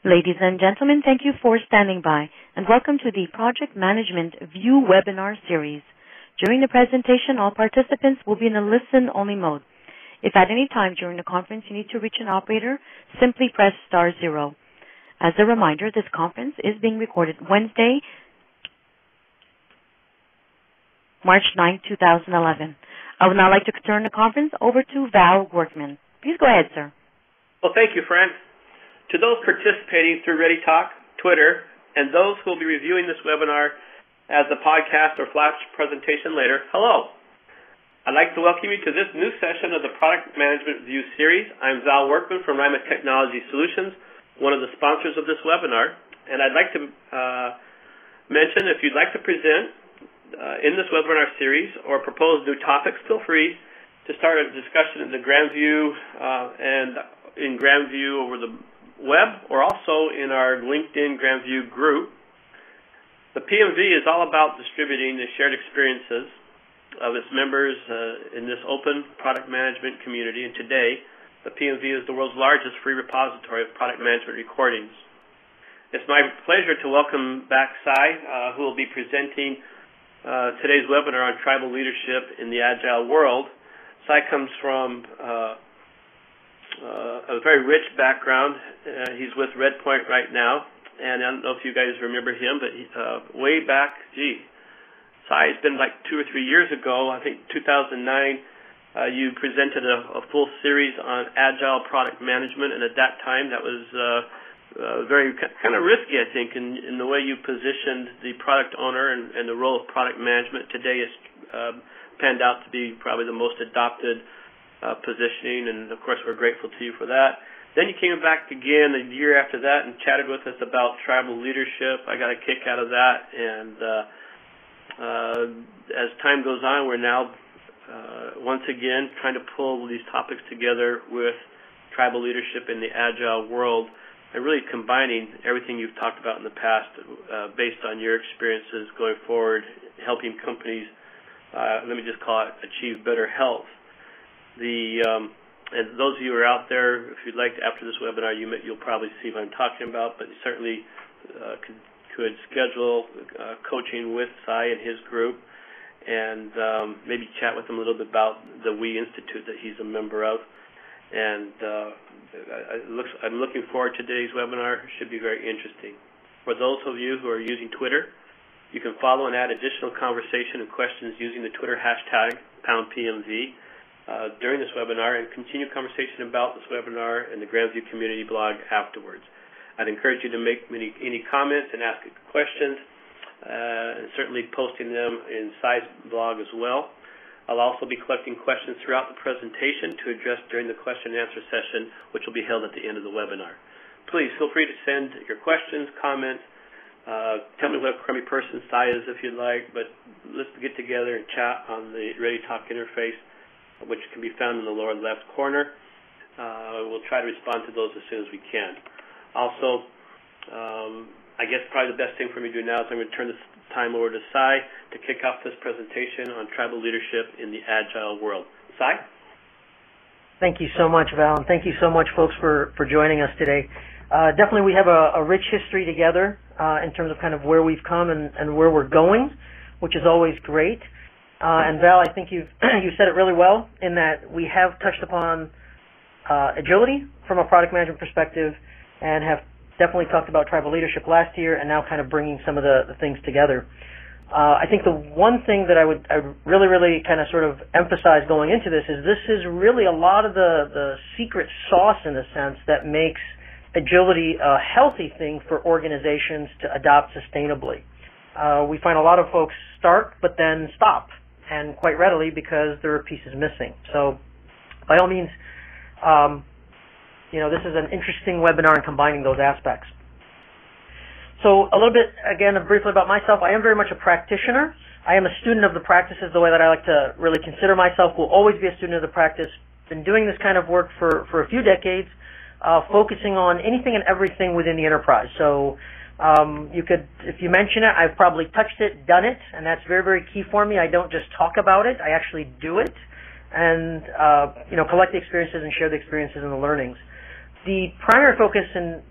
Ladies and gentlemen, thank you for standing by, and welcome to the Project Management View webinar series. During the presentation, all participants will be in a listen-only mode. If at any time during the conference you need to reach an operator, simply press *0. As a reminder, this conference is being recorded Wednesday, March 9, 2011. I would now like to turn the conference over to Val Workman. Please go ahead, sir. Well, thank you, Fran. To those participating through ReadyTalk, Twitter, and those who will be reviewing this webinar as a podcast or flash presentation later, hello. I'd like to welcome you to this new session of the Product Management View series. I'm Val Workman from RIMA Technology Solutions, one of the sponsors of this webinar. And I'd like to mention, if you'd like to present in this webinar series or propose new topics, feel free to start a discussion in the Grandview and in Grandview over the web, or also in our LinkedIn Grandview group. The PMV is all about distributing the shared experiences of its members in this open product management community, and today the PMV is the world's largest free repository of product management recordings. It's my pleasure to welcome back Sai, who will be presenting today's webinar on tribal leadership in the Agile world. Sai comes from a very rich background. He's with Redpoint right now, and I don't know if you guys remember him, but way back, Sai, it's been like 2 or 3 years ago, I think 2009, you presented a full series on Agile product management, and at that time that was very kind of risky, I think, in the way you positioned the product owner and the role of product management. Today it's panned out to be probably the most adopted positioning, and of course we're grateful to you for that. Then you came back again a year after that and chatted with us about tribal leadership. I got a kick out of that, and as time goes on, we're now once again trying to pull these topics together with tribal leadership in the Agile world, and really combining everything you've talked about in the past based on your experiences going forward, helping companies, let me just call it, achieve better health. And those of you who are out there, if you'd like to, after this webinar, you'll probably see what I'm talking about, but you certainly could schedule coaching with Sai and his group, and maybe chat with him a little bit about the We Institute that he's a member of. And I'm looking forward to today's webinar. It should be very interesting. For those of you who are using Twitter, you can follow and add additional conversation and questions using the Twitter hashtag #PMV. During this webinar, and continue conversation about this webinar and the Grandview community blog afterwards. I'd encourage you to make any comments and ask questions, and certainly posting them in Sai's blog as well. I'll also be collecting questions throughout the presentation to address during the question and answer session, which will be held at the end of the webinar. Please feel free to send your questions, comments. Tell me what crummy person Sai is if you'd like, but let's get together and chat on the ReadyTalk interface, which can be found in the lower left corner. We'll try to respond to those as soon as we can. Also, I guess probably the best thing for me to do now is I'm going to turn this time over to Sai to kick off this presentation on tribal leadership in the Agile world. Sai? Thank you so much, Val, and thank you so much, folks, for joining us today. Definitely we have a rich history together in terms of kind of where we've come and where we're going, which is always great. And Val, I think you said it really well in that we have touched upon agility from a product management perspective, and have definitely talked about tribal leadership last year, and now kind of bringing some of the things together. I think the one thing that I really kind of sort of emphasize going into this is really a lot of the secret sauce, in a sense, that makes agility a healthy thing for organizations to adopt sustainably. We find a lot of folks start but then stop, and quite readily because there are pieces missing. So by all means, this is an interesting webinar in combining those aspects. So a little bit, again, briefly about myself. I am very much a practitioner. I am a student of the practices, the way that I like to really consider myself. Will always be a student of the practice. Been doing this kind of work for a few decades, focusing on anything and everything within the enterprise. So you could, if you mention it, I've probably touched it, done it, and that's very, very key for me. I don't just talk about it, I actually do it, and collect the experiences and share the experiences and the learnings. The primary focus in